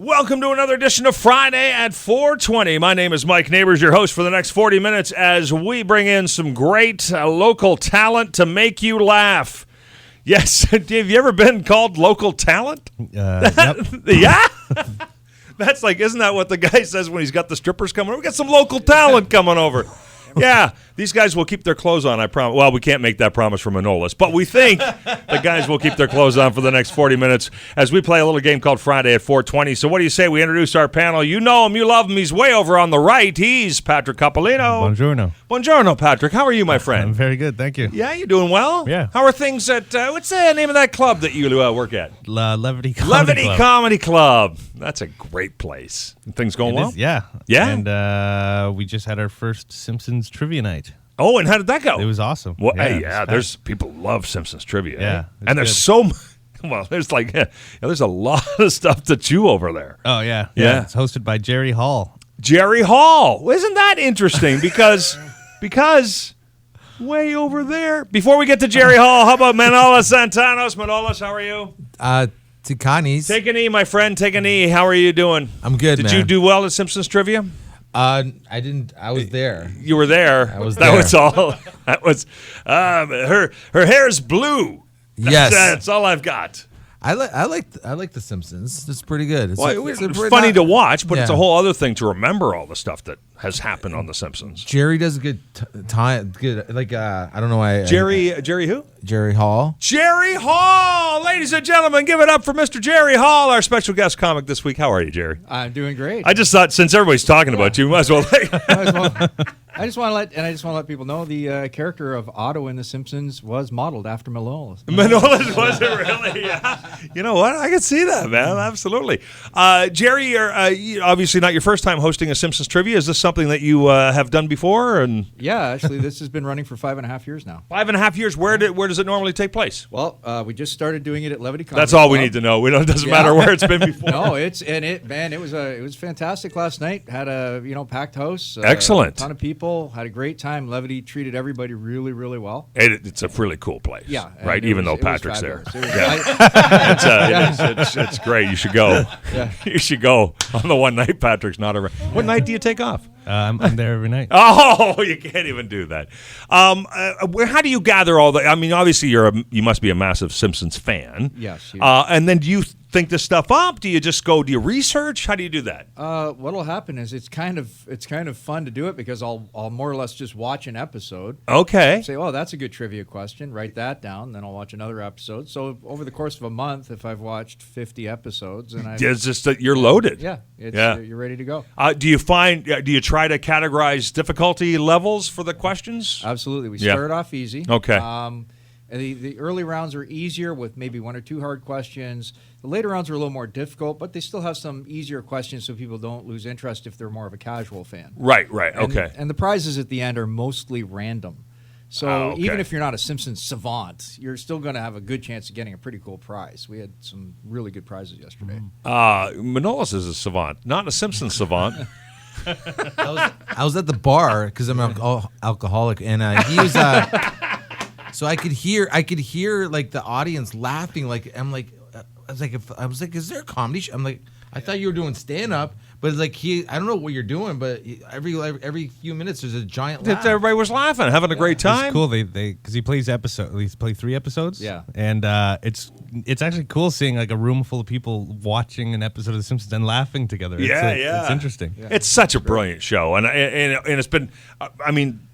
Welcome to another edition of Friday at 420. My name is Mike Neighbors, your host for the next 40 minutes as we bring in some great local talent to make you laugh. Yes, have you ever been called local talent? Yep. Yeah? That's like, isn't that what the guy says when he's got the strippers coming over? We got some local talent coming over. Yeah, these guys will keep their clothes on, I promise. Well, we can't make that promise for Manolis, but we think the guys will keep their clothes on for the next 40 minutes as we play a little game called Friday at 420. So what do you say we introduce our panel? You know him, you love him. He's way over on the right. He's Patrick Cappuccino. Buongiorno. Buongiorno, Patrick. How are you, my friend? I'm very good, thank you. Yeah, you doing well? Yeah. How are things at, what's the name of that club that you work at? Levity Comedy Levity Club. Comedy Club. That's a great place. Things going well? Yeah. Yeah? And we just had our first Simpsons Trivia night. Oh, and how did that go? It was awesome. Well, yeah, hey, it yeah, was there's people love Simpsons Trivia. Yeah, eh? it's And there's good. so much. Well, there's like, there's a lot of stuff to chew over there. Oh, yeah. Yeah. It's hosted by Gerry Hall. Gerry Hall. Isn't that interesting? Because way over there. Before we get to Gerry Hall, how about Manolis Santanos? Manolis, how are you? Tikanis. Take a knee, my friend. Take a knee. How are you doing? I'm good, Did man. you do well at Simpsons Trivia? I didn't. I was there. You were there. I was That there. was all. That was her hair's blue. Yes. That's all I've got. I like The Simpsons. It's pretty good. It's, Well, it's it's pretty- funny not- to watch, but it's a Yeah. whole other thing to remember all the stuff that has happened on The Simpsons. Jerry does a good time. Good, like I don't know why. Jerry who? Jerry Hall. Gerry Hall! Ladies and gentlemen, give it up for Mr. Gerry Hall, our special guest comic this week. How are you, Jerry? I'm doing great. I just thought, since everybody's talking about you, might as well. I just want to let people know the character of Otto in The Simpsons was modeled after Manolis. Manolis, was it really? Yeah. You know what? I can see that, man. Absolutely. Jerry, you're obviously not your first time hosting a Simpsons Trivia. Is this something that you have done before? And Yeah, actually, this has been running for 5.5 years now. 5.5 years. Where does it normally take place? Well, we just started doing it at Levity Comedy That's all we Club. need to know. It doesn't Yeah. matter where it's been before. No, it was fantastic last night. Had a packed house. Excellent. A ton of people. Had a great time. Levity treated everybody really, really well. It's a really cool place. Yeah, and right. it Even was- though it was Patrick's there. fabulous. It was- It's great. You should go. Yeah. You should go on the one night Patrick's not around. What night do you take off? I'm there every night. Oh, you can't even do that. How do you gather all the? I mean, obviously you must be a massive Simpsons fan. Yes, you- And then do you think this stuff up? Do you just go? Do you research? How do you do that? What'll happen is it's kind of fun to do it because I'll more or less just watch an episode. Okay. Say, oh, that's a good trivia question. Write that down. Then I'll watch another episode. So over the course of a month, if I've watched 50 episodes, and It's just that you're loaded. you're ready to go. Do you try to categorize difficulty levels for the questions? Absolutely. We Yeah. started off easy. Okay. And the early rounds are easier with maybe one or two hard questions. The later rounds are a little more difficult, but they still have some easier questions so people don't lose interest if they're more of a casual fan. Right. And- Okay. And the prizes at the end are mostly random. So okay. even if you're not a Simpsons savant, you're still going to have a good chance of getting a pretty cool prize. We had some really good prizes yesterday. Manolis is a savant, not a Simpsons savant. I was at the bar because I'm an alcoholic, and he was. So I could hear like the audience laughing. Like I was like, is there a comedy show? I'm like, I thought you were doing stand up, but it's like I don't know what you're doing, but every few minutes there's a giant laugh. Everybody was laughing, having a great time. It's cool. They because he plays he's played 3 episodes. Yeah. And it's actually cool seeing like a room full of people watching an episode of The Simpsons and laughing together. It's interesting. Yeah. It's such a brilliant show, and it's been. I mean,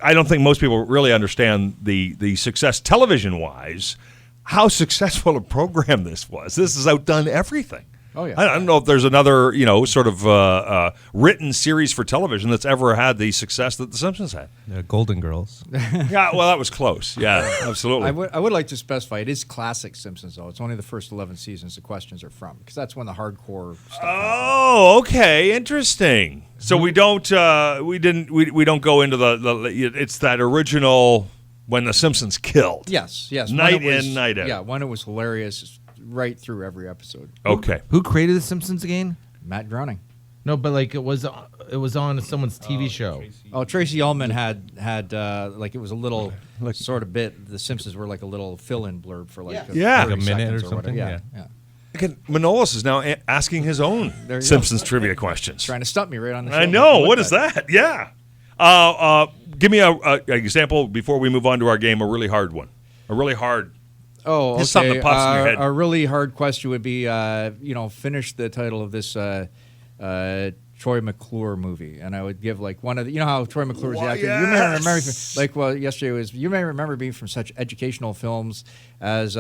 I don't think most people really understand the success television-wise, how successful a program this was. This has outdone everything. Oh, yeah. I don't know if there's another, sort of written series for television that's ever had the success that The Simpsons had. Golden Girls. Yeah, well, that was close. Yeah, absolutely. I would like to specify it is classic Simpsons though. It's only the first 11 seasons the questions are from because that's when the hardcore stuff happened. Oh, okay, interesting. So we don't go into the it's that original when The Simpsons killed. Yes. Night When it was- in, night out. Yeah, when it was hilarious right through every episode. Okay. Who created The Simpsons again? Matt Groening. No, but like it was on someone's TV show. Oh, Tracy Ullman had like it was a little sort of bit. The Simpsons were like a little fill-in blurb for like Yeah. 30 Like a minute seconds or something, whatever. Yeah. Again, Manolis is now asking his own There you Simpsons trivia questions. Trying to stump me right on the show. I know. Look What at is that? Yeah. Give me a example before we move on to our game. A really hard one. A really hard. Oh, okay. Just something that pops in your head. A really hard question would be, finish the title of this Troy McClure movie, and I would give like one of the, how Troy McClure is the actor. You may remember, yesterday was. You may remember being from such educational films as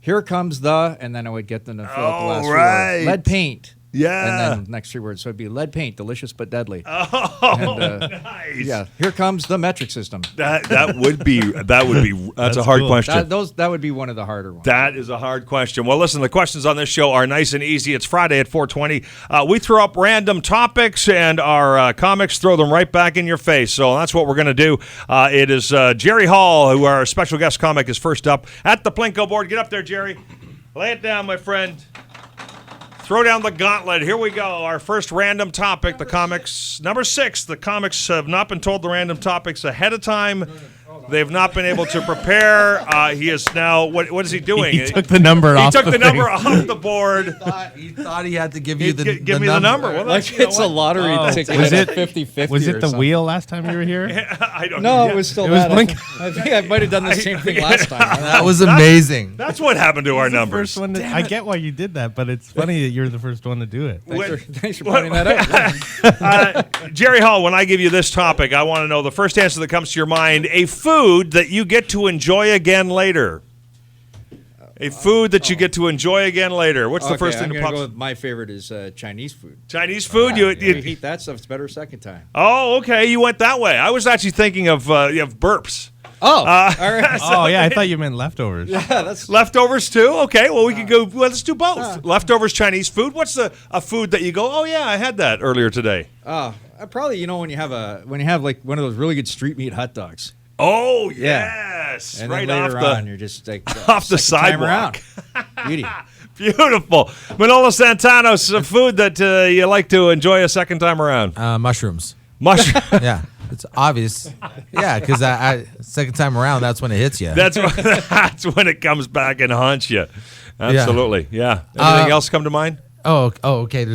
Here Comes the, and then I would get them to fill out the last 3 words. Lead paint. Yeah. And then next 3 words. So it'd be lead paint, delicious but deadly. Oh, and, nice. Yeah. Here comes the metric system. That would be that's a hard cool. question. That would be one of the harder ones. That is a hard question. Well, listen, the questions on this show are nice and easy. It's Friday at 4:20. We throw up random topics, and our comics throw them right back in your face. So that's what we're going to do. It is Gerry Hall, who our special guest comic is first up at the Plinko board. Get up there, Gerry. Lay it down, my friend. Throw down the gauntlet. Here we go. Our first random topic, the comics. Number 6, the comics have not been told the random topics ahead of time. They've not been able to prepare. He is now, what is he doing? He took the number off. He took the number thing. off the board. He thought he had to give you the Give me the number. Well, Like it's a lottery ticket. Was it 50-50 Was it or the something. wheel last time you were here? I don't No, know. it was still It was that. Plinko. I think I might have done the same thing last time. That was amazing. That's what happened to our The numbers. first one I get why you did that, but it's funny that you're the first one to do it. Thanks for pointing that out. Gerry Hall, when I give you this topic, I want to know the first answer that comes to your mind, a food that you get to enjoy again later. A food that you get to enjoy again later. What's the first thing I'm that gonna pops? go with my favorite is Chinese food. Chinese food? You You heat that stuff, it's better a second time. Oh, okay. You went that way. I was actually thinking of burps. Oh, all right. Oh yeah, I thought you meant leftovers. Yeah, that's Leftovers too? Okay, well we could go. Well, let's do both. Leftovers, Chinese food. What's a food that you go? Oh yeah, I had that earlier today. probably when you have like one of those really good street meat hot dogs. Oh Yeah. yes, And right then off later the on, you're just like off the second time sidewalk. around. Beauty. Beautiful, Manolo Santanos. A food that you like to enjoy a second time around. Mushrooms. Mushroom. Yeah, it's obvious. Yeah, because I second time around, that's when it hits you. That's when it comes back and haunts you. Absolutely, yeah. Anything else come to mind? Okay.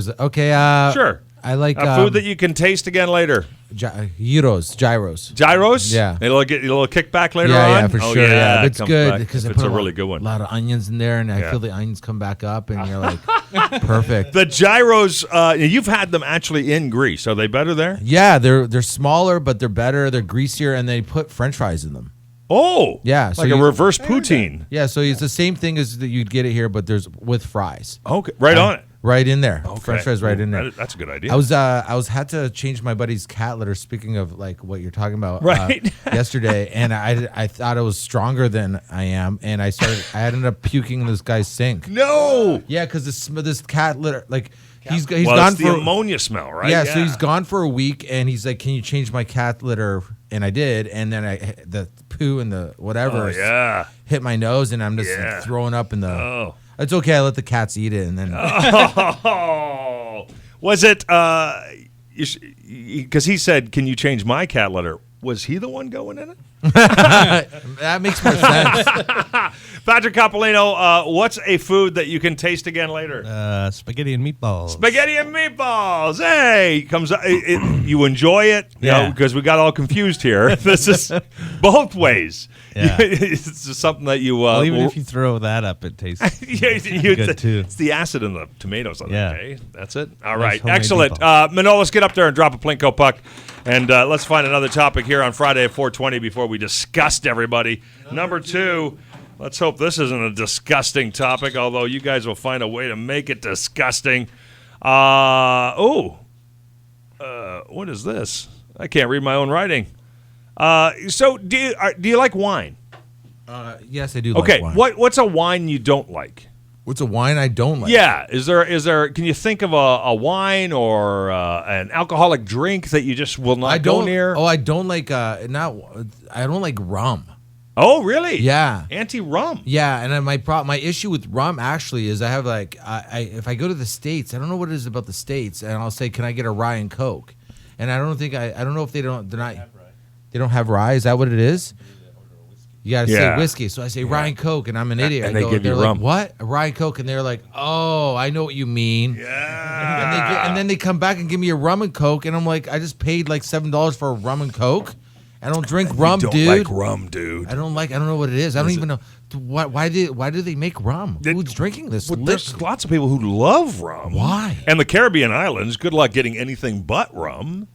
Sure. I like A food that you can taste again later. gyros. Gyros? Yeah. It'll get a little kickback later on? Yeah, for Oh, sure. Yeah, it it's comes good back because if I it's put a really good one. A lot of onions in there, and I Yeah. feel the onions come back up, and you're like, perfect. The gyros, you've had them actually in Greece. Are they better there? Yeah, they're smaller, but they're better. They're greasier, and they put French fries in them. Oh. Yeah, so Like a you- reverse poutine. Yeah, so it's the same thing as that you'd get it here, but there's with fries. Okay. Right on it. Right in there. Okay. French fries right in there. That's a good idea. I was had to change my buddy's cat litter. Speaking of like what you're talking about, Right. yesterday, and I thought it was stronger than I am, and I ended up puking in this guy's sink. No. Yeah, because this cat litter, like he's Well, gone it's for the ammonia smell, right? Yeah, so he's gone for a week, and he's like, "Can you change my cat litter?" And I did, and then the poo and the whatever Oh, yeah. hit my nose, and I'm just Yeah. throwing up in the. Oh. It's okay. I let the cats eat it, and then Oh. Was it, because he said, can you change my cat litter? Was he the one going in it? that makes more sense. Patrick Cappuccino, what's a food that you can taste again later? Spaghetti and meatballs. Spaghetti and meatballs. Hey, comes you enjoy it, Yeah. because we got all confused here. This is both ways. Yeah. It's just something that you. Well, even if you throw that up, it tastes good too. It's the acid in the tomatoes on Yeah. that. Eh? That's it. All Nice right, homemade excellent. meatballs. Manolis, get up there and drop a Plinko puck, and let's find another topic here on Friday at 4:20 before we disgust everybody. Number 2. Let's hope this isn't a disgusting topic, although you guys will find a way to make it disgusting. What is this? I can't read my own writing. So do you like wine? Yes, I do. Okay, like wine. what's a wine you don't like? What's a wine I don't like? Yeah, is there? Can you think of a wine or an alcoholic drink that you just will not I go don't. near? Oh, I don't like. I don't like rum. Oh, really? Yeah. Anti-rum. Yeah, and then my issue with rum actually is I have like if I go to the States, I don't know what it is about the States, and I'll say, can I get a rye and Coke? And I don't know if they don't have rye. Is that what it is? You got to Yeah. say whiskey. So I say rye and Coke, and I'm an idiot. And I they give you they're like, rum. what? A rye and Coke. And they're like, oh, I know what you mean. Yeah. And then they come back and give me a rum and Coke, and I'm like, I just paid like $7 for a rum and Coke. I don't drink rum, you don't dude. like rum, dude. I don't know what it is. I don't even know why do they make rum? Who's drinking this? Well, there's lots of people who love rum. Why? And the Caribbean islands, good luck getting anything but rum.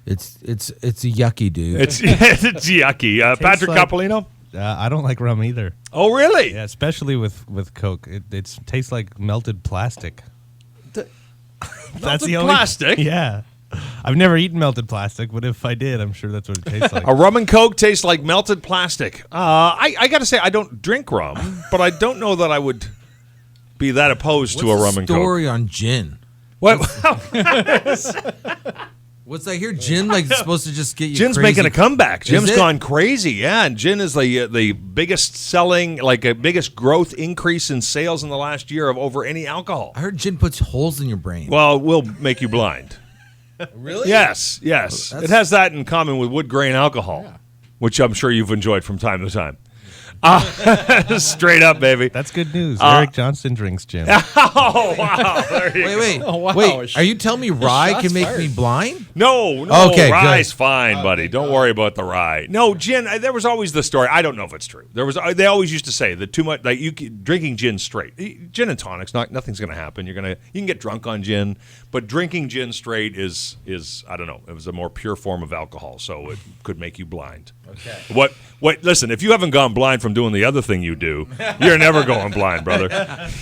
It's yucky, dude. It's yucky. Patrick like- Cappuccino? I don't like rum either. Oh, really? Yeah, especially with Coke. It tastes like melted plastic. Melted plastic? Yeah. I've never eaten melted plastic, but if I did, I'm sure that's what it tastes like. A rum and Coke tastes like melted plastic. I got to say, I don't drink rum, but I don't know that I would be that opposed to a rum and Coke. Story on gin. What? What's I hear? Gin like supposed to just get you. Gin's crazy. making a comeback. Gin's it? gone crazy. Yeah, and gin is the biggest selling, biggest growth increase in sales in the last year of over any alcohol. I heard gin puts holes in your brain. Well, it will make you blind. Really? Yes. That's- It has that in common with wood grain alcohol, which I'm sure you've enjoyed from time to time. Straight up, baby. That's good news. Eric Johnson drinks gin. Oh, wow. There you go. Wait. Oh, wow. Wait. Are you telling me rye Shots can make fired. me blind? No, Okay, rye's good. fine, buddy. Don't worry about the rye. No, gin. There was always the story. I don't know if it's true. They always used to say that too much, drinking gin straight, gin and tonics. Nothing's going to happen. You can get drunk on gin, but drinking gin straight is I don't know. It was a more pure form of alcohol, so it could make you blind. Okay. What? Listen, if you haven't gone blind from doing the other thing you do, you're never going blind, brother.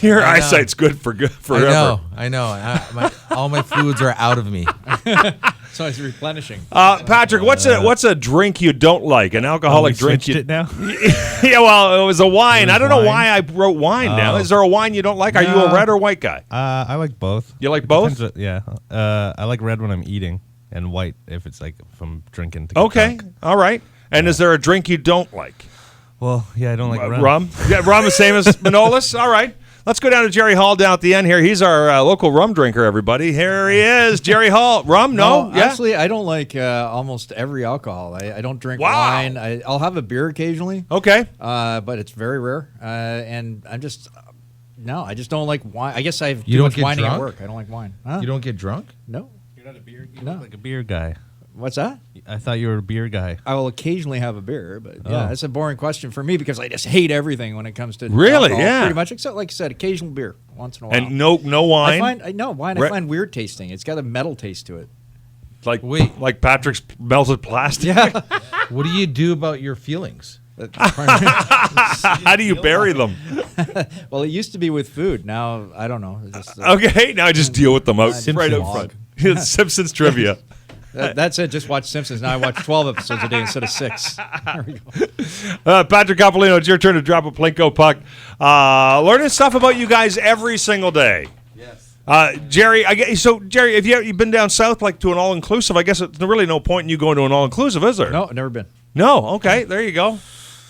Your eyesight's good forever. I know. All my fluids are out of me. So it's replenishing. Patrick, what's a drink you don't like? An alcoholic drink? Switched it now? Yeah, well, it was a wine. It was I don't know wine? why I wrote wine now. Is there a wine you don't like? Are you a No. red or white guy? I like both. You like It both? depends yeah. I like red when I'm eating and white if it's like if I'm drinking. To get Okay, drunk. all right. And is there a drink you don't like? Well, yeah, I don't like rum. Rum? Yeah, rum is same as Manolis? All right. Let's go down to Gerry Hall down at the end here. He's our local rum drinker, everybody. Here he is, Gerry Hall. Rum? No? Yeah? Actually, I don't like almost every alcohol. I don't drink Wow. wine. I'll have a beer occasionally, Okay. but it's very rare. And I'm just no, I just don't like wine. I guess I have You too don't much get whining at drunk? work. I don't like wine. Huh? You don't get drunk? No. You're not a beer. You No. look like a beer guy. What's that? I thought you were a beer guy. I will occasionally have a beer, but Oh. yeah, that's a boring question for me because I just hate everything when it comes to Really? alcohol, Yeah. pretty much. Except, like I said, occasional beer once in a while. And no wine? wine. Re- I find weird tasting. It's got a metal taste to it. Like Patrick's melted plastic? Yeah. What do you do about your feelings? How do you bury them? Well, it used to be with food. Now I don't know. It's just, Okay, now I just deal with them out right up Simpsons. front. It's Simpsons Trivia. that's it. Just watch Simpsons. Now I watch 12 episodes a day instead of 6. There we go. Patrick Avellino, it's your turn to drop a Plinko puck. Learning stuff about you guys every single day. Yes. Gerry, Gerry, have you been down south like to an all-inclusive? I guess there's really no point in you going to an all-inclusive, is there? No, never been. No. Okay, there you go.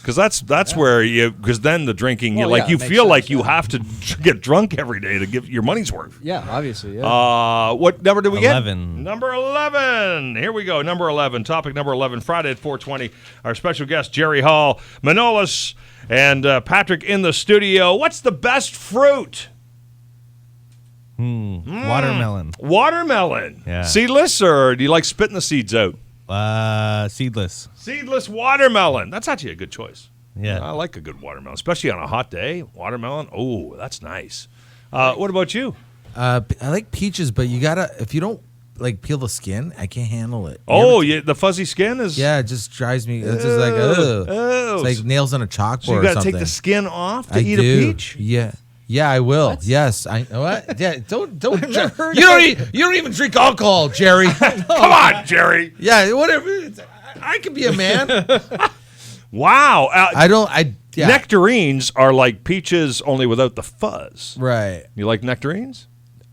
Because that's where because then the drinking, Well, you yeah, it makes feel like sense, you yeah. have to get drunk every day to give your money's worth. Yeah, obviously. Yeah. What number did we 11. get? Number 11. Here we go. Number 11. Topic number 11. Friday at 4:20. Our special guest, Gerry Hall, Manolis, and Patrick in the studio. What's the best fruit? Watermelon. Watermelon. Yeah. Seedless, or do you like spitting the seeds out? Seedless. Seedless watermelon. That's actually a good choice. Yeah. I like a good watermelon, especially on a hot day. Watermelon. Oh, that's nice. What about you? I like peaches, but you gotta if you don't like peel the skin, I can't handle it. Oh, the fuzzy skin is. Yeah, it just drives me. It's just like ugh. Oh. It's like nails on a chalkboard. So you got got to to take the skin off to I eat do. a peach. Yeah. Yeah, I will. Yes, I what? Yeah, don't. heard You don't even drink alcohol, Gerry. Come on, Gerry. Yeah, whatever. I can be a man. Wow. Yeah. Nectarines are like peaches, only without the fuzz. Right. You like nectarines?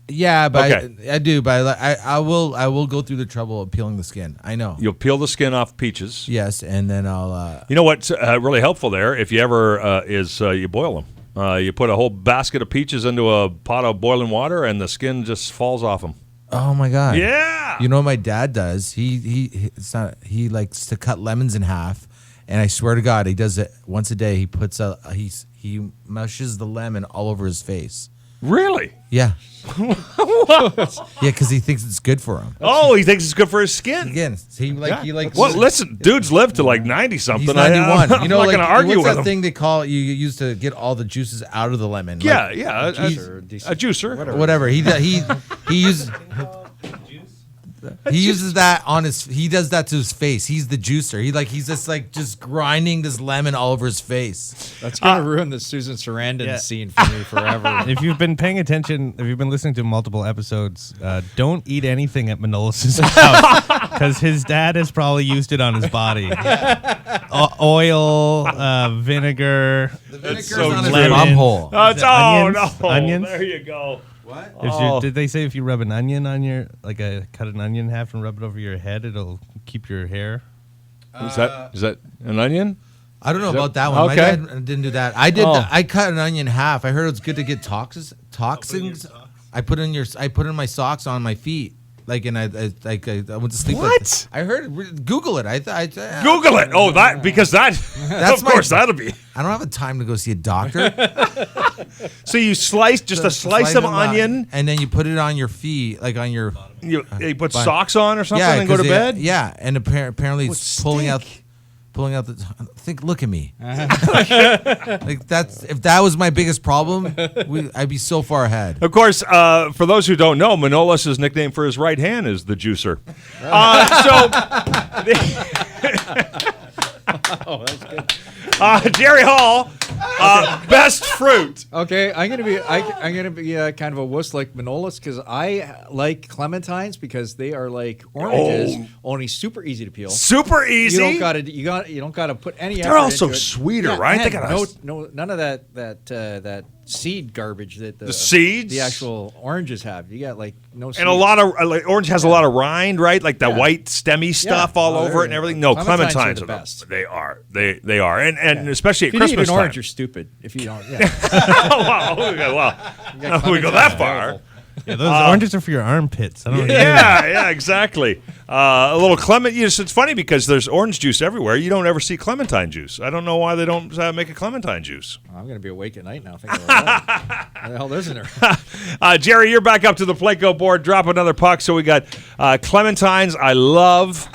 Yeah, but Okay. I do. But I will go through the trouble of peeling the skin. I know. You'll peel the skin off peaches. Yes, and then I'll. You know what's really helpful there? If you ever you boil them. You put a whole basket of peaches into a pot of boiling water, and the skin just falls off them. Oh my god. Yeah. You know what my dad does? He likes to cut lemons in half, And I swear to God, he does it once a day. He puts he mushes the lemon all over his face. Really? Yeah. Yeah, because he thinks it's good for him. Oh, he thinks it's good for his skin. Again, he like. Well, listen, dudes live to like 90 something. He's 91. I'm You know, not like going to argue what's with that him. thing they call you use to get all the juices out of the lemon? Yeah, Like, yeah, a juicer. whatever. He uses. He uses that on his. He does that to his face. He's the juicer. He's just grinding this lemon all over his face. That's gonna ruin the Susan Sarandon scene for me forever. If you've been paying attention, if you've been listening to multiple episodes, don't eat anything at Manolis's house because his dad has probably used it on his body. Oil, vinegar. The vinegar's so on his true. bum hole. Onions? no. Onions? There you go. What? Did they say if you rub an onion on cut an onion in half and rub it over your head, it'll keep your hair? Is that an onion? I don't know about that one. Okay. My dad didn't do that. I did. Oh. I cut an onion in half. I heard it's good to get toxins. I put in my socks on my feet. Like, and I went to sleep. What? I heard. Google it. Google it. Oh, because That's of course, that'll be. I don't have the time to go see a doctor. So you slice just a slice of them, onion. and then you put it on your feet, like on your. You put Fine. socks on or something and go 'cause to bed? Yeah, and apparently it's pulling out the. Think, look at me. Like if that was my biggest problem, I'd be so far ahead. Of course, for those who don't know, Manolis' nickname for his right hand is the juicer. Gerry Hall, best fruit. Okay, I'm gonna be kind of a wuss like Manolis because I like clementines because they are like oranges, only super easy to peel. Super easy. You don't gotta put any. They're effort also into it. sweeter, right? and They got none of that seed garbage that the seeds, the actual oranges have. You got like no. and a lot of orange has a lot of rind, right? Like that white stemmy stuff all Oh, over it and everything. No, Clementines clementines are the best. They are. They are, and especially at If you eat Christmas an orange, time. you're stupid. If you don't, yeah. Oh, wow. Well, we go that far. Yeah, those oranges are for your armpits. I don't know. Yeah, exactly. A little clement. It's funny because there's orange juice everywhere. You don't ever see clementine juice. I don't know why they don't make a clementine juice. I'm going to be awake at night now thinking about that. What the hell isn't there? Jerry, you're back up to the Plinko board. Drop another puck. So we got clementines. I love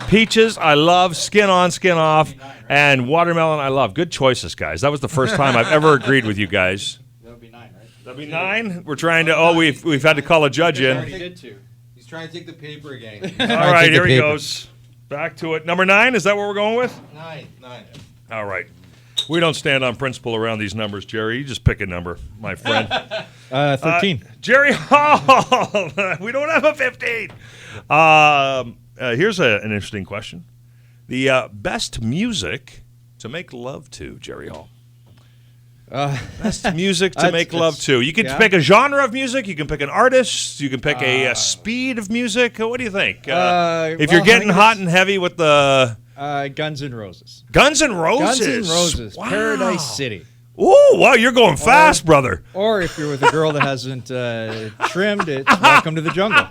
peaches. I love skin on, skin off, and watermelon. I love. Good choices, guys. That was the first time I've ever agreed with you guys. That would be 9, right? That'd be 9. We're trying to. Oh, we've had to call a judge in. Already did 2. He's trying to take the paper again. All right, here he goes. Back to it. Number 9. Is that what we're going with? 9. All right. We don't stand on principle around these numbers, Jerry. You just pick a number, my friend. 13. Gerry Hall. We don't have a 15. Here's an interesting question. The best music to make love to, Gerry Hall. Best music to make love to. You can pick a genre of music. You can pick an artist. You can pick a speed of music. What do you think? If you're getting hot and heavy with the... Guns N' Roses. Guns N' Roses. Guns N' Roses. Wow. Paradise City. Ooh, wow, you're going fast, brother. Or if you're with a girl that hasn't trimmed it, welcome to the jungle.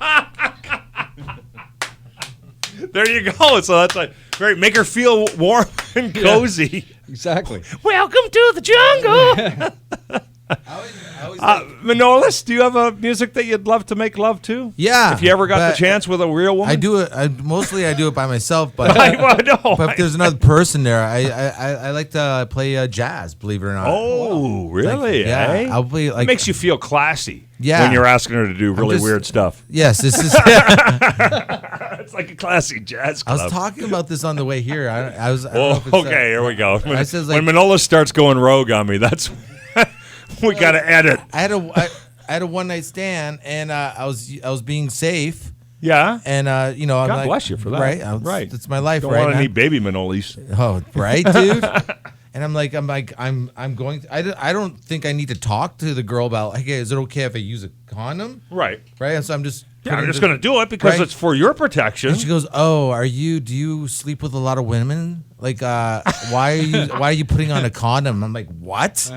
There you go. So that's like very make her feel warm and cozy. Exactly. Welcome to the jungle. Manolis, do you have a music that you'd love to make love to? Yeah. If you ever got but the chance with a real woman? I do it. Mostly I do it by myself, but But if there's another person there, I like to play jazz. Believe it or not. Oh, really? Yeah. Eh? I'll play like. It makes you feel classy. Yeah. When you're asking her to do really just- weird stuff. Yes, this is. It's like a classy jazz I club. was talking about this on the way here. I don't know Oh, if it's, okay. Here we go. When, I says, when like- Manolis starts going rogue on me, that's we got to edit. I had a one night stand, and I was being safe, Yeah. and I'm God like, bless you for that. Right, Right. It's my life, Don't right? want now. any baby Manolis. Oh, right, dude. And I'm going. I don't think I need to talk to the girl about. Hey, is it okay if I use a condom? Right. Right. So I'm just. Yeah, I'm putting just the- going to do it because Right. it's for your protection. And she goes, "Oh, do you sleep with a lot of women? Like, why are you putting on a condom?" I'm like, "What?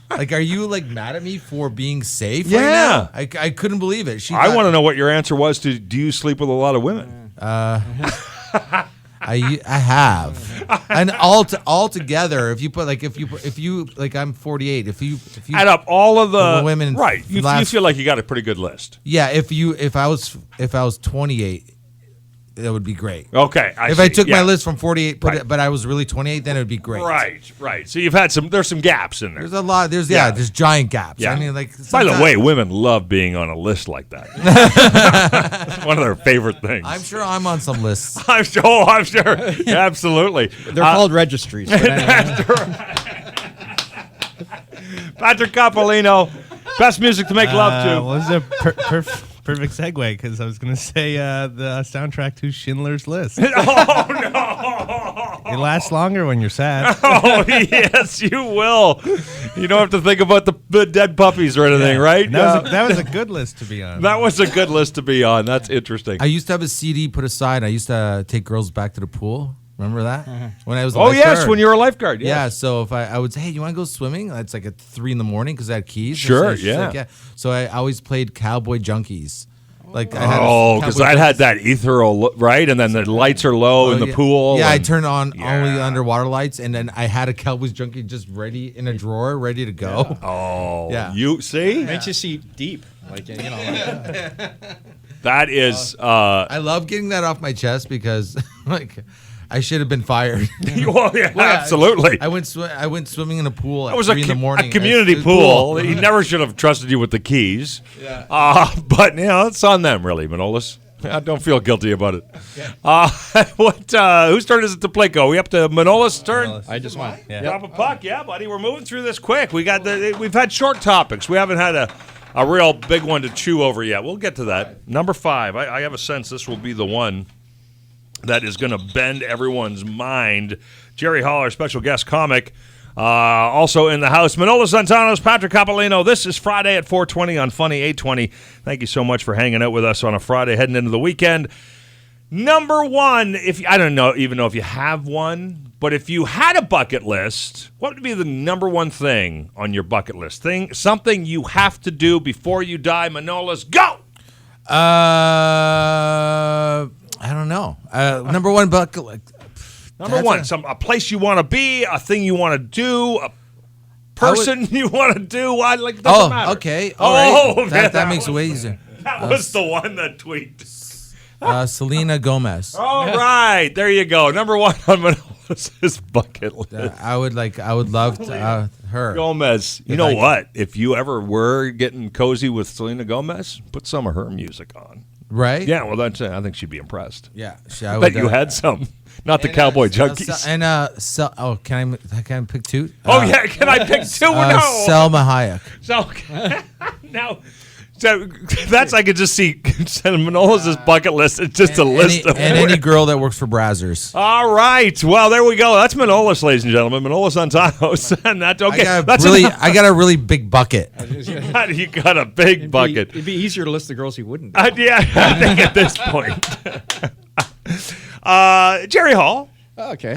Like, are you like mad at me for being safe right Yeah. now?" I couldn't believe it. I want to know what your answer was to do you sleep with a lot of women? I have. And all together, if you put like I'm 48. If you add up all of the women, right? You feel like you got a pretty good list. Yeah. If I was 28. That would be great. Okay. If I took my list from 48, but I was really 28, then it would be great. Right. So you've had there's some gaps in there. There's a lot. There's giant gaps. Yeah. I mean, like. By the way, women love being on a list like that. It's one of their favorite things. I'm sure I'm on some lists. I'm sure. Yeah, absolutely. They're called registries. But anyway. Patrick Cappuccino, best music to make love to. Well, this is a perfect segue because I was going to say the soundtrack to Schindler's List. Oh, no. It lasts longer when you're sad. Oh, yes, you will. You don't have to think about the dead puppies or anything, right? That was a good list to be on. That was a good list to be on. That's interesting. I used to have a CD put aside. I used to take girls back to the pool. Remember that? When I was a yes, lifeguard. when you were a lifeguard. Yes. Yeah, so if I would say, hey, you want to go swimming? It's like at 3 a.m. because I had keys. Sure, So she's like, yeah. So I always played Cowboy Junkies. Like I had because I had that ethereal, right? And then the lights are low in the pool. Yeah, I turned on only underwater lights, and then I had a Cowboys Junkie just ready in a drawer, ready to go. Yeah. Oh, yeah. You see? Makes you see deep. Like, you know. That is. I love getting that off my chest because, like, I should have been fired. Absolutely. I went swimming in a pool at It was 3 in the morning. a community pool. He never should have trusted you with the keys. Yeah. But it's on them, really, Manolis. Don't feel guilty about it. Yeah. Whose turn is it to Plinko? We up to Manolis' turn? I just won. Yeah. Drop a puck, buddy. We're moving through this quick. We've had short topics. We haven't had a real big one to chew over yet. We'll get to that. Number 5. I have a sense this will be the one that is going to bend everyone's mind. Gerry Hall, our special guest comic, also in the house. Manolis Zontanos, Patrick Cappuccino. This is Friday at 4:20 on Funny 820. Thank you so much for hanging out with us on a Friday heading into the weekend. Number 1, I don't know even know if you have one, but if you had a bucket list, what would be the number 1 thing on your bucket list? Something you have to do before you die. Manolis, go! I don't know. Number 1 bucket. Number 1, a place you want to be, a thing you want to do, a person you want to do. Doesn't matter. Okay. All right. Man, that makes it way easier. That was the one that tweaked. Selena Gomez. All right, there you go. Number 1 on Manolis' bucket list. I would love to, her. Gomez. You know what? If you ever were getting cozy with Selena Gomez, put some of her music on. Right? Yeah, well, I think she'd be impressed. Yeah. I bet you had some. Not the Cowboy Junkies. Can I pick 2? Can I pick 2? No. Selma Hayek. No. So that's I could just see Manolis' bucket list. It's just a list of any girl that works for Brazzers. All right. Well, there we go. That's Manolis, ladies and gentlemen. Manolis Zontanos. And that okay. I got a really big bucket. You got a big bucket. It'd be easier to list the girls he wouldn't. Yeah, I think at this point. Gerry Hall. Okay.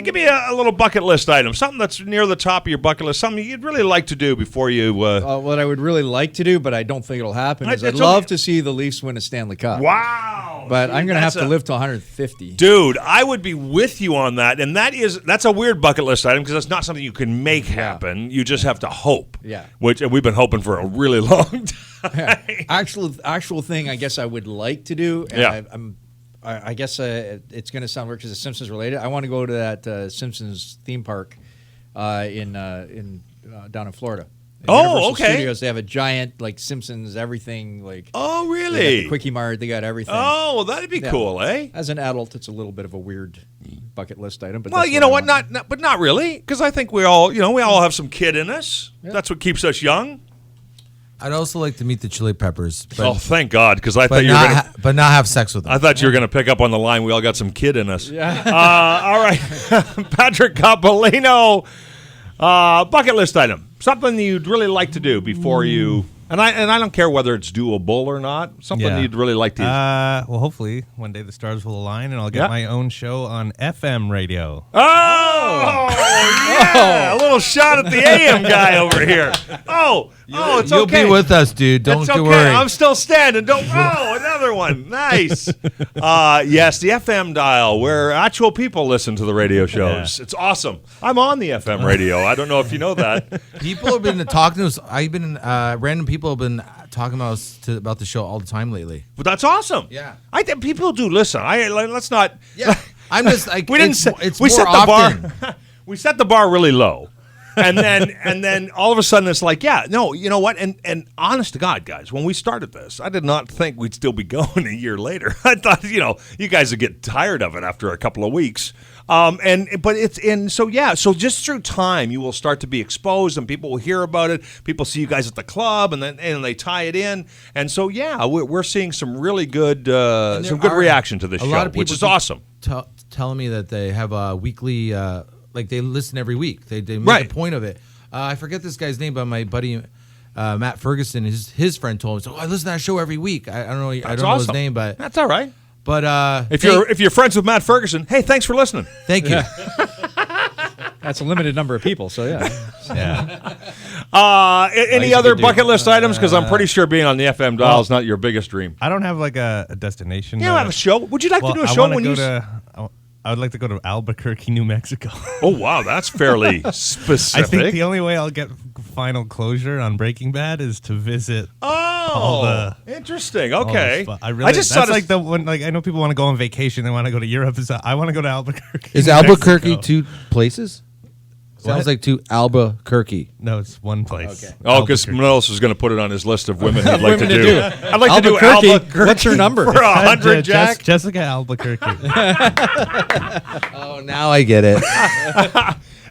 Give me a little bucket list item, something that's near the top of your bucket list, something you'd really like to do before you. What I would really like to do, but I don't think it'll happen, is I'd love to see the Leafs win a Stanley Cup. Wow! But I'm going to have to live to 150. Dude, I would be with you on that, and that's a weird bucket list item because that's not something you can make happen. You just have to hope. Yeah. Which we've been hoping for a really long time. Yeah. Actual thing I guess I would like to do, and I guess it's going to sound weird because it's Simpsons related. I want to go to that Simpsons theme park down in Florida. Universal Studios, they have a giant Simpsons everything Oh, really? They got the Quickie Mart, they got everything. Oh, well, that'd be cool, eh? As an adult, it's a little bit of a weird bucket list item. But well, you know what? But not really, because I think we all have some kid in us. Yeah. That's what keeps us young. I'd also like to meet the Chili Peppers. But, thank God, because I thought you were going but not have sex with them. I thought you were going to pick up on the line. We all got some kid in us. Yeah. All right, Patrick Cappuccino, bucket list item. Something you'd really like to do before you And I don't care whether it's doable or not. Something you'd really like to. Well, hopefully one day the stars will align, and I'll get my own show on FM radio. Oh, yeah! A little shot at the AM guy over here. It's You'll okay. be with us, dude. Don't It's you okay. worry. I'm still standing. Another one. Nice. Yes, the FM dial where actual people listen to the radio shows. It's awesome. I'm on the FM radio. I don't know if you know that. People have been talking to us. Random people have been talking about us about the show all the time lately. But that's awesome. Yeah. I think people do listen. Let's not. Yeah. I'm just like, We didn't. it's We more set the often. bar. We set the bar really low. And then all of a sudden it's like, you know what? And honest to God, guys, when we started this, I did not think we'd still be going a year later. I thought, you guys would get tired of it after a couple of weeks. So just through time, you will start to be exposed, and people will hear about it. People see you guys at the club, and they tie it in. And so, we're seeing some really good, reaction to this show, which is awesome. Telling me that they have a weekly. Like they listen every week. They make a point of it. I forget this guy's name, but my buddy Matt Ferguson, his friend told me. So I listen to that show every week. I don't know. I don't know his name, but that's all right. But if you're friends with Matt Ferguson, hey, thanks for listening. Thank you. That's a limited number of people, so yeah. Any other bucket list items? Because I'm pretty sure being on the FM dial is not your biggest dream. I don't have like a destination. You don't have a show. Would you like to do a show when I would like to go to Albuquerque, New Mexico. Oh, wow. That's fairly specific. I think the only way I'll get final closure on Breaking Bad is to visit. Interesting. Okay. I just that's like the one. Like I know people want to go on vacation. They want to go to Europe. I want to go to Albuquerque. Is Albuquerque two places? Sounds like to Albuquerque. No, it's one place. Okay. Oh, because Menelas was going to put it on his list of women he'd like to do. I'd like to do Albuquerque. Albuquerque. What's your number? For 100, Jack? Jessica Albuquerque. Oh, now I get it.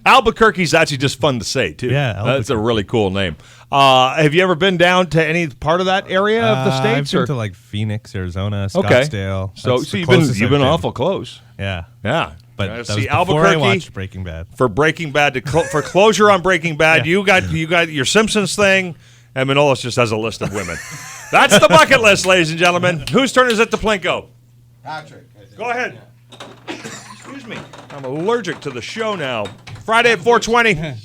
Albuquerque's actually just fun to say, too. Yeah, that's a really cool name. Have you ever been down to any part of that area of the States? I've been to like Phoenix, Arizona, Scottsdale. So you've been awful close. Yeah. Yeah. But that was see, before Albuquerque, I watched Breaking Bad. For Breaking Bad, for closure on Breaking Bad, you got your Simpsons thing, and Menelas just has a list of women. That's the bucket list, ladies and gentlemen. Whose turn is it to Plinko? Patrick. Go ahead. Excuse me. I'm allergic to the show now. Friday at 4:20.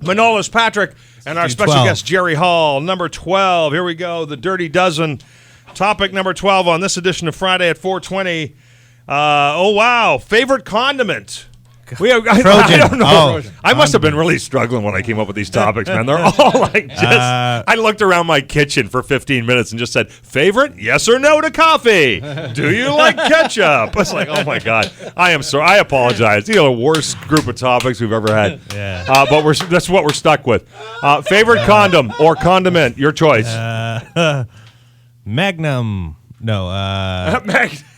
Menelas, Patrick, and our special 12. guest, Gerry Hall. Number 12. Here we go. The Dirty Dozen. Topic number 12 on this edition of Friday at 4:20. Wow. Favorite condiment. I don't know. I must have been really struggling when I came up with these topics, man. They're all like just. I looked around my kitchen for 15 minutes and just said, favorite, yes or no to coffee? Do you like ketchup? I was like, oh my God. I am sorry. I apologize. These are the worst group of topics we've ever had. Yeah. But that's what we're stuck with. Favorite condom or condiment, your choice. Magnum. No.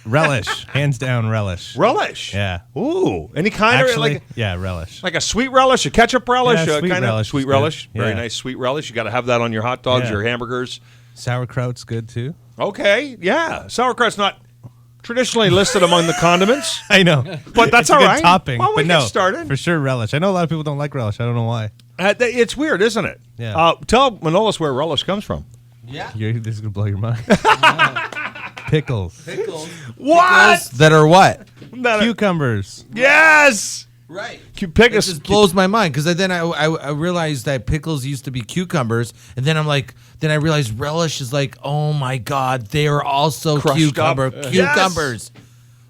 Relish. Hands down relish. Relish. Yeah. Ooh. Any kind Actually, of relish. like a sweet relish, a ketchup relish, Yeah, a sweet kind relish of sweet is relish. good. Very Yeah. nice sweet relish. You got to have that on your hot dogs, Yeah. your hamburgers. Sauerkraut's good too. Okay. Yeah. Sauerkraut's not traditionally listed among the condiments. I know. But that's It's a all good right. topping. Well, we but get no, started. for sure relish. I know a lot of people don't like relish. I don't know why. It's weird, isn't it? Yeah. Tell Menelas where relish comes from. Yeah. This is gonna blow your mind. Pickles. What? That are what? Cucumbers. Yes. Right. Pick It just blows my mind because then I realized that pickles used to be cucumbers, and then I realized relish is like, oh my God, they are also Crushed up. cucumbers.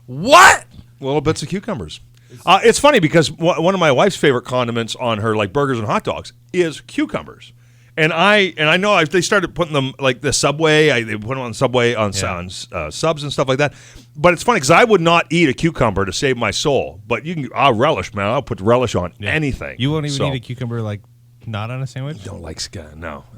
What? Little bits of cucumbers. It's funny because one of my wife's favorite condiments on her like burgers and hot dogs is cucumbers. And I know they started putting them like the Subway. They put them on Subway on subs and stuff like that. But it's funny because I would not eat a cucumber to save my soul. But you can relish, man. I'll put relish on anything. You won't even eat a cucumber like not on a sandwich. No,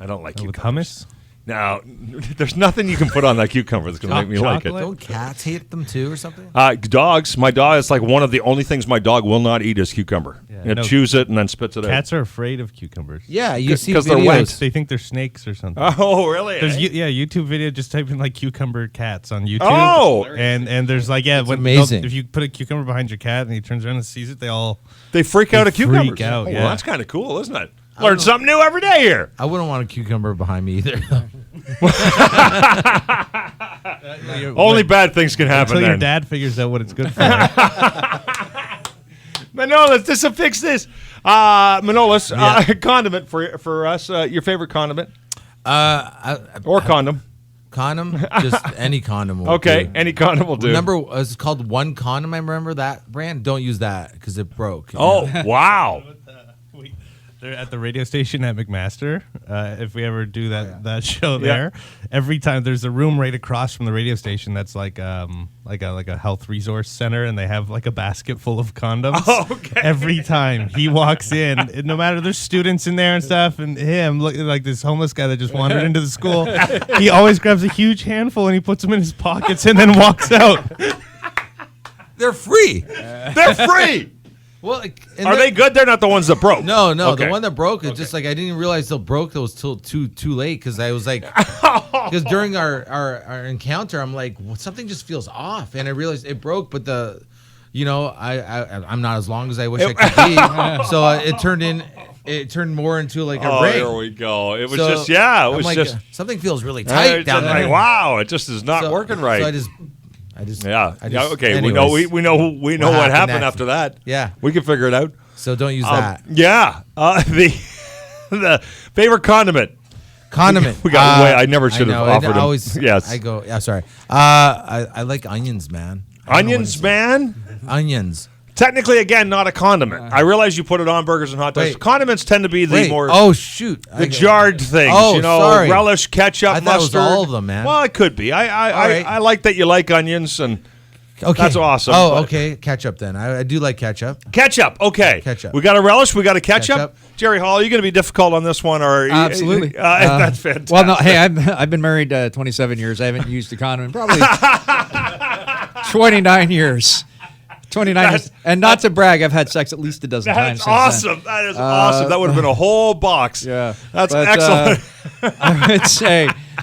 I don't like With cucumbers. hummus. No, there's nothing you can put on that cucumber that's going to make me like it. Chocolate? Don't cats hate them too or something? Dogs. My dog is like one of the only things my dog will not eat is cucumber. Yeah, It chews it and then spits it out. Cats are afraid of cucumbers. Yeah, you see 'cause they're videos. wet. They think they're snakes or something. Oh, really? There's YouTube video. Just type in like cucumber cats on YouTube. Oh! and there's like amazing. If you put a cucumber behind your cat and he turns around and sees it, They freak out at cucumbers. freak out, Oh, yeah. well, that's kind of cool, isn't it? Learn something new every day here. I wouldn't want a cucumber behind me either. Only bad things can happen Until your then. dad figures out what it's good for. Manolis, this will fix this. Manolis, condiment for us. Your favorite condiment or condom? Condom, just any condom. Will Okay, do. any condom will do. Remember, it's called One Condom. I remember that brand. Don't use that because it broke. Oh, wow. They're at the radio station at McMaster. If we ever do that show there, every time there's a room right across from the radio station that's like a health resource center, and they have like a basket full of condoms. Okay. Every time he walks in, no matter there's students in there and stuff, and him looking like this homeless guy that just wandered into the school, he always grabs a huge handful and he puts them in his pockets and then walks out. They're free. They're free. Well, Are they good? They're not the ones that broke. No. Okay. The one that broke is just like I didn't realize till broke. That was till too late because I was like, because during our encounter, I'm like, well, something just feels off, and I realized it broke. But I'm not as long as I wish I could be, so it turned more into like a ring. There we go. It was So, just, it I'm was like, just something feels really tight it's down just there. like, wow, it just is not working right. So I just Okay. anyways. We know what happened happened after that. Yeah. we can figure it out. So don't use that The favorite condiment. condiment. We got way. I never should have know, offered I him. always, Yes, I go. Yeah, sorry. I like onions, man. I don't know what onions, it's- man. Onions. Technically, again, not a condiment. I realize you put it on burgers and hot dogs. Wait. Condiments tend to be the Wait. more Oh shoot. the jarred things. Oh, sorry. Relish, ketchup, I thought it was mustard. all of them, man. Well, it could be. right. I like that you like onions and Okay. that's awesome, Oh, but- okay. Ketchup then. I do like ketchup. ketchup. Okay, Ketchup. We got a relish. We got a ketchup. Ketchup. Gerry Hall, are you going to be difficult on this one, or Absolutely. That's fantastic. Well, no, hey, I've been married 27 years. I haven't used a condom in probably 29 years. 29 years. And not to brag, I've had sex at least a dozen times. That's since then. awesome. That is awesome. That would have been a whole box. Yeah, that's but, excellent.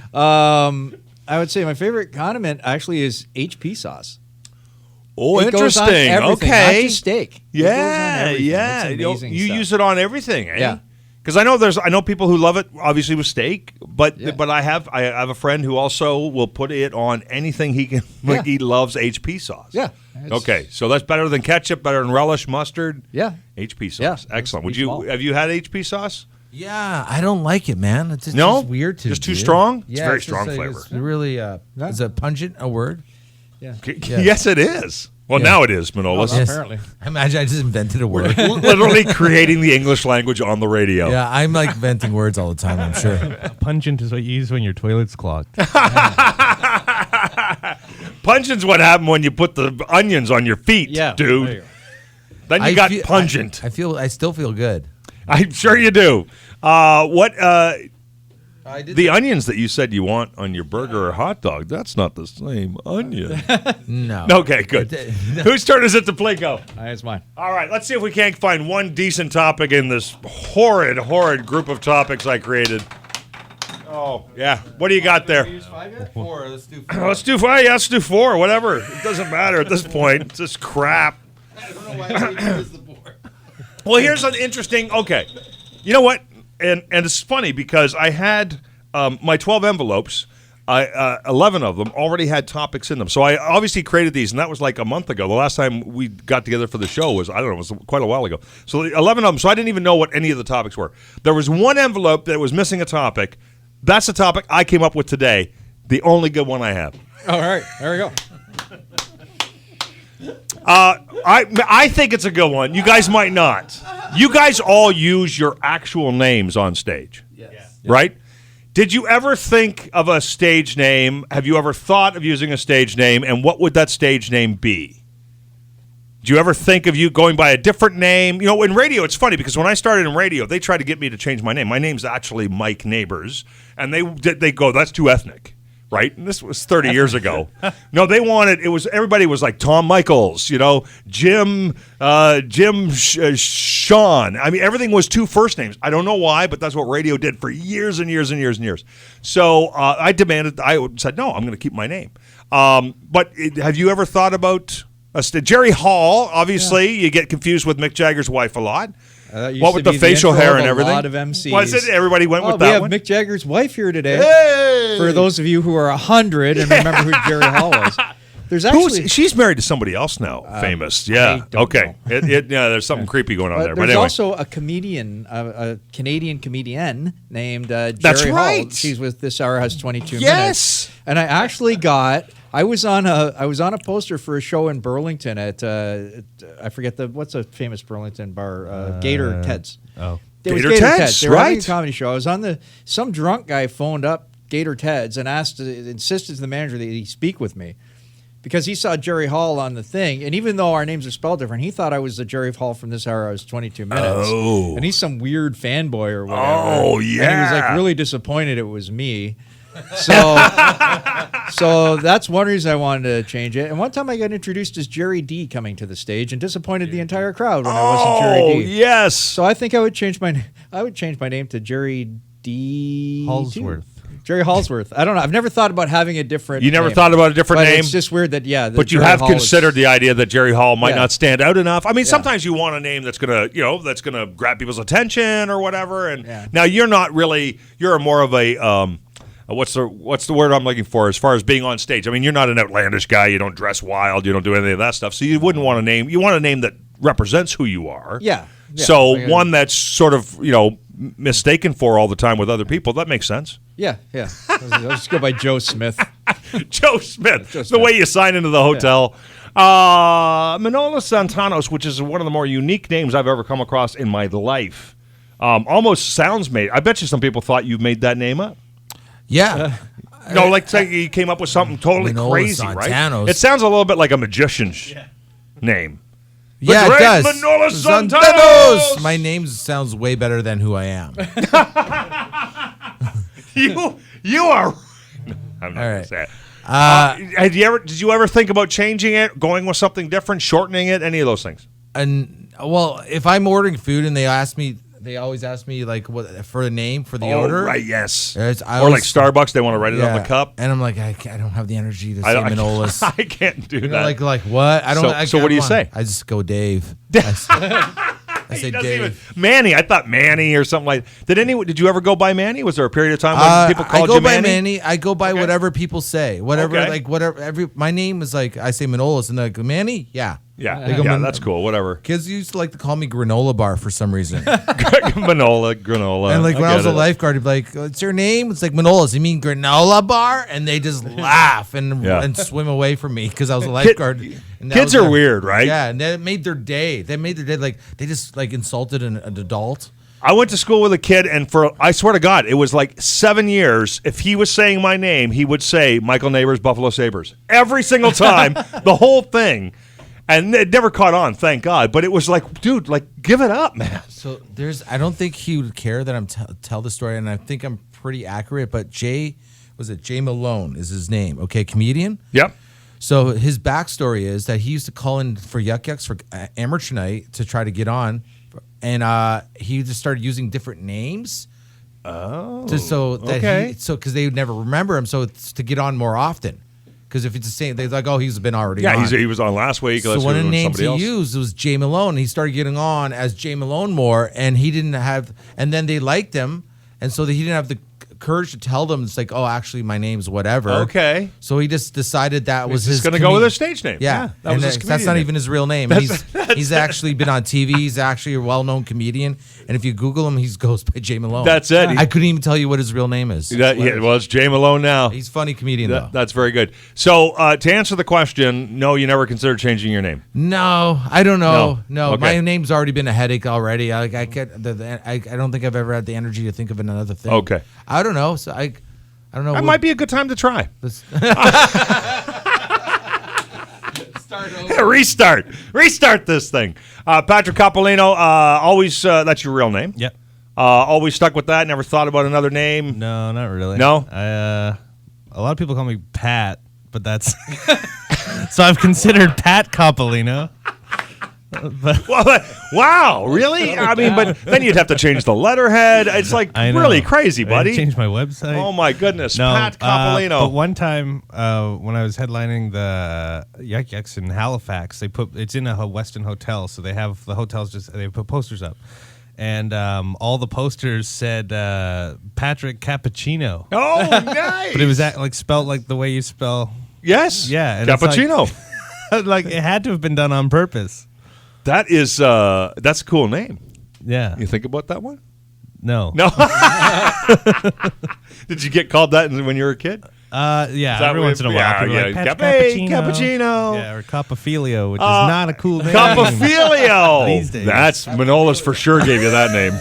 I would say my favorite condiment actually is HP sauce. Oh, It goes on interesting. everything, Okay. not just steak. It goes on Yeah, everything. yeah. It's You amazing you stuff. use it on everything, eh? Yeah. Because I know people who love it, obviously with steak, but Yeah. I have a friend who also will put it on anything he can. Yeah. He loves HP sauce. Yeah. It's- Okay, so that's better than ketchup, better than relish, mustard. Yeah. HP sauce. Yeah. Excellent. It's small. Have you had HP sauce? Yeah, I don't like it, man. It's No? just weird to Just too do. strong? It's Yeah, very just strong like- flavor. It's really is it pungent a word? Yeah. Yes, it is. Well, Yeah. now it is, Manolis. Yes. Apparently. I imagine I just invented a word. Literally creating the English language on the radio. Yeah, I'm like inventing words all the time, I'm sure. Pungent is what you use when your toilet's clogged. Pungent's what happened when you put the onions on your feet, Yeah. dude. There you go. Then you I got feel- pungent. I still feel good. I'm sure you do. I did The onions that you said you want on your burger or hot dog, that's not the same onion. No. Okay, good. Whose turn is it to Plinko? It's mine. All right, let's see if we can't find one decent topic in this horrid group of topics I created. Oh, yeah. What do you got there? 4. Let's do Let's do 5. Yeah, let's do 4. Whatever. It doesn't matter at this point. It's just crap. I don't know why I use the board. Well, here's an interesting. Okay, you know what? And it's funny because I had my 12 envelopes. 11 of them already had topics in them. So I obviously created these, and that was like a month ago. The last time we got together for the show was, I don't know, it was quite a while ago. So 11 of them. So I didn't even know what any of the topics were. There was one envelope that was missing a topic. That's the topic I came up with today. The only good one I have. All right. There we go. I think it's a good one. You guys might not. You guys all use your actual names on stage. Yes. Right? Did you ever think of a stage name? Have you ever thought of using a stage name, and what would that stage name be? Do you ever think of you going by a different name? You know, in radio, it's funny because when I started in radio, they tried to get me to change my name. My name's actually Mike Neighbors, and they go, that's too ethnic. Right? And this was 30 years ago. No, they wanted, everybody was like Tom Michaels, Jim, Sean. I mean, everything was 2 first names. I don't know why, but that's what radio did for years and years and years and years. So I said, no, I'm going to keep my name. But have you ever thought about Gerry Hall? Obviously, you get confused with Mick Jagger's wife a lot. Used What to with the be facial intro hair of and a everything? lot of MCs. Was it? Everybody went with We that have one? Mick Jagger's wife here today. Hey! For those of you who are 100 and remember who Gerry Hall was. There's actually She's married to somebody else now, famous. Yeah. don't Okay. Yeah, there's something creepy going on there. But there's anyway. also a comedian, a Canadian comedian named Gerry That's Hall. right. She's with This Hour Has 22 Yes. Minutes. And I actually I was on a poster for a show in Burlington at I forget what's a famous Burlington bar, Gator Ted's. Oh. It was Gator Ted's, They were having right. a comedy show. I was on some drunk guy phoned up Gator Ted's and insisted to the manager that he speak with me. Because he saw Gerry Hall on the thing, and even though our names are spelled different, he thought I was the Gerry Hall from This Hour I Was 22 Minutes. Oh. And he's some weird fanboy or whatever. Oh, And he was yeah. like really disappointed it was me. So that's one reason I wanted to change it. And one time I got introduced as Jerry D coming to the stage and disappointed the entire crowd when I wasn't Jerry D. Yes. So I think I would change my name to Jerry D. Hallsworth. Jerry Hallsworth. I don't know. I've never thought about having a different You never name. thought about a different But name? it's just weird that, yeah. But you Gerry have Hall is- considered the idea that Gerry Hall might Yeah. not stand out enough. I mean, sometimes you want a name that's gonna grab people's attention or whatever. And Yeah. now you're not really. You're more of a what's the word I'm looking for as far as being on stage? I mean, you're not an outlandish guy. You don't dress wild. You don't do any of that stuff. So you wouldn't want a name. You want a name that represents who you are. Yeah. So Like, one that's sort of mistaken for all the time with other people. That makes sense. Yeah. I'll just go by Joe Smith. Joe Smith. Joe The Smith. way you sign into the hotel. Manolis Santanos, which is one of the more unique names I've ever come across in my life. Almost sounds made. I bet you some people thought you made that name up. Yeah. No, like say you came up with something totally Manolis crazy, Santanos. right? It sounds a little bit like a magician's name. Yeah, great it does. Manolis Santanos! My name sounds way better than who I am. You are. I'm not All gonna right. say it. Did you ever think about changing it, going with something different, shortening it, any of those things? And well, if I'm ordering food and they always ask me like what for a name for the order. Right, yes. Yes, I Or like always- Starbucks, they want to write it on the cup. And I'm like, I don't have the energy to say I Manolis. I can't do You know, that. like what? I don't. So what do you say? I just go Dave. I say He doesn't Dave. even- Manny. I thought Manny or something like. Did you ever go by Manny? Was there a period of time when people called I go you by Manny? Manny. I go by whatever people say. Whatever, Okay. like whatever. My name is like I say Manolis, and they're like Manny. Yeah, Yeah, They go yeah, Man- that's cool. Whatever. Kids used to like to call me granola bar for some reason. Granola. And like when I was a get it. lifeguard, he'd be like, "What's your name?" It's like Manolis. You mean granola bar? And they just laugh and Yeah. and swim away from me because I was a lifeguard. And that Kids was are weird, right? Yeah, and that made their day. They made their day like they just like insulted an adult. I went to school with a kid, and I swear to God, it was like 7 years. If he was saying my name, he would say Michael Neighbors, Buffalo Sabres. Every single time, the whole thing. And it never caught on, thank God. But it was like, dude, like, give it up, man. So I don't think he would care that I'm tell the story, and I think I'm pretty accurate. But Jay Malone is his name. Okay, comedian. Yep. So his backstory is that he used to call in for Yuck Yucks for amateur night to try to get on, and he just started using different names. Oh. Okay. Because they would never remember him, so it's to get on more often. Because if it's the same, they're like, oh, he's been already on. Yeah, he was on last week. So Let's one go of the with names somebody he else. used was Jay Malone. He started getting on as Jay Malone more, and he didn't have. And then they liked him, and so he didn't have the courage to tell them. It's like, oh, actually, my name's whatever. Okay. So he just decided that was He's his. going to go with his stage name. Yeah, that was his that's comedian not name. even his real name. He's actually been on TV. He's actually a well-known comedian, and if you Google him, he goes by Jay Malone. That's it. I couldn't even tell you what his real name is. Well, it's Jay Malone now. He's a funny comedian though. That's very good. So to answer the question, no, you never considered changing your name. No, I don't know. No, Okay. my name's already been a headache already. I don't think I've ever had the energy to think of another thing. Okay. I don't know. So I don't know. That might be a good time to try. Restart this thing. Patrick Coppolino, always that's your real name. Yep. Always stuck with that. Never thought about another name. No, not really. No? A lot of people call me Pat, but that's so I've considered Pat Coppolino. But Well, wow, really? I mean, but then you'd have to change the letterhead. It's like I know. really crazy, I buddy. changed my website. Oh my goodness, No, Pat Coppolino. but one time when I was headlining the Yuck Yucks in Halifax, it's in a Westin hotel, so they have the hotels they put posters up, and all the posters said Patrick Cappuccino. Oh, nice. But it was spelled like the way you spell. Yes. Yeah, and it's Cappuccino. Like it had to have been done on purpose. That's a cool name. Yeah. You think about that one? No. No. Did you get called that when you were a kid? Yeah, that every what once in a it- while. yeah, people are yeah. like, "Patch Hey, Cappuccino." Cappuccino. Yeah, or Copophelio, which is not a cool name. Copophelio. These days. That's Manola's for sure gave you that name.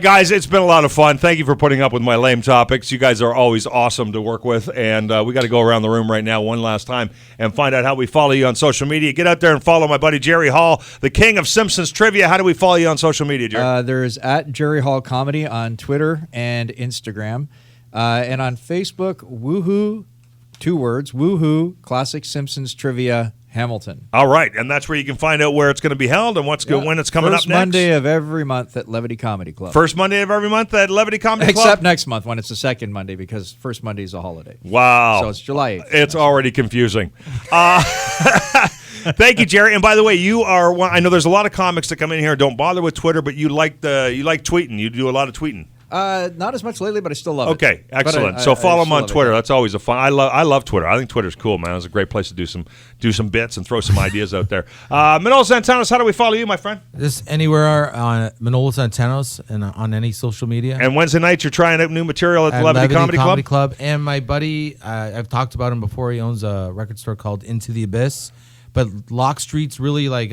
Guys, it's been a lot of fun. Thank you for putting up with my lame topics. You guys are always awesome to work with, and we got to go around the room right now one last time and find out how we follow you on social media. Get out there and follow my buddy Gerry Hall, the king of Simpsons Trivia. How do we follow you on social media, Gerry? There's at Gerry Hall Comedy on Twitter and Instagram. And on Facebook, Woohoo, 2 words, Woohoo, Classic Simpsons Trivia, Hamilton. All right, and that's where you can find out where it's going to be held and what's good when it's coming First up next. Monday of every month at Levity Comedy Club. First Monday of every month at Levity Comedy Club? Except next month when it's the second Monday because first Monday is a holiday. Wow. So it's July 8th. It's already confusing. Thank you, Gerry. And by the way, you are one, I know there's a lot of comics that come in here and don't bother with Twitter, but you like tweeting. You do a lot of tweeting. Not as much lately, but I still love it. Okay, But excellent. I So follow him still on love it, Twitter. yeah. That's always a fun. I love Twitter. I think Twitter's cool, man. It's a great place to do some bits and throw some ideas out there. Manolo Santanos, how do we follow you, my friend? Just anywhere on Manolo Santanos and on any social media. And Wednesday nights you're trying out new material at the Levity Comedy Club. And my buddy, I've talked about him before. He owns a record store called Into the Abyss. But Lock Street's really like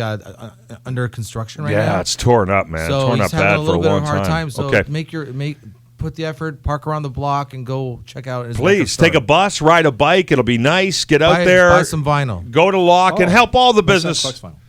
under construction right now. Yeah, it's torn up, man. So torn he's up having bad a little for a bit long of a hard time. time. So Okay. put the effort, park around the block, and go check out his record Please store. take a bus, ride a bike. It'll be nice. Get out there. Buy some vinyl. Go to Lock and help all the business. Bucks Final.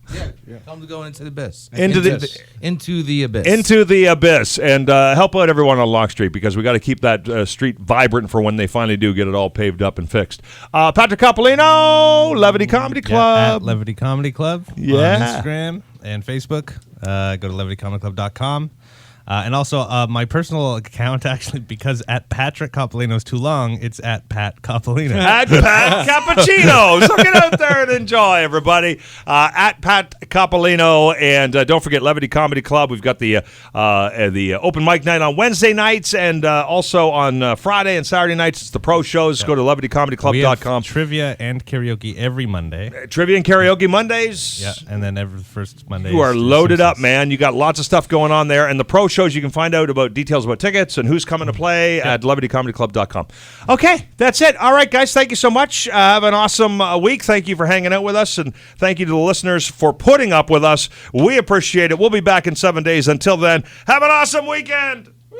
Tell him to go into the abyss. Into the abyss. Into the abyss, and help out everyone on Lock Street because we got to keep that street vibrant for when they finally do get it all paved up and fixed. Patrick Coppolino, Levity Comedy Club. At Levity Comedy Club Yeah. on Instagram and Facebook. Go to levitycomedyclub.com. And also, my personal account, actually, because at Patrick Coppolino is too long, it's at Pat Coppolino. At Pat Cappuccino. So get out there and enjoy, everybody. At Pat Coppolino. And don't forget Levity Comedy Club. We've got the open mic night on Wednesday nights and also on Friday and Saturday nights. It's the pro shows. Go to We have levitycomedyclub.com. trivia and karaoke every Monday. Trivia and karaoke Mondays. Yeah, and then every first Monday. You are is loaded up, Simpsons. man. You got lots of stuff going on there. And the pro shows, you can find out about details about tickets and who's coming to play at levitycomedyclub.com. Okay, that's it. All right, guys, thank you so much. Have an awesome week. Thank you for hanging out with us, and thank you to the listeners for putting up with us. We appreciate it. We'll be back in 7 days. Until then, have an awesome weekend. Woo!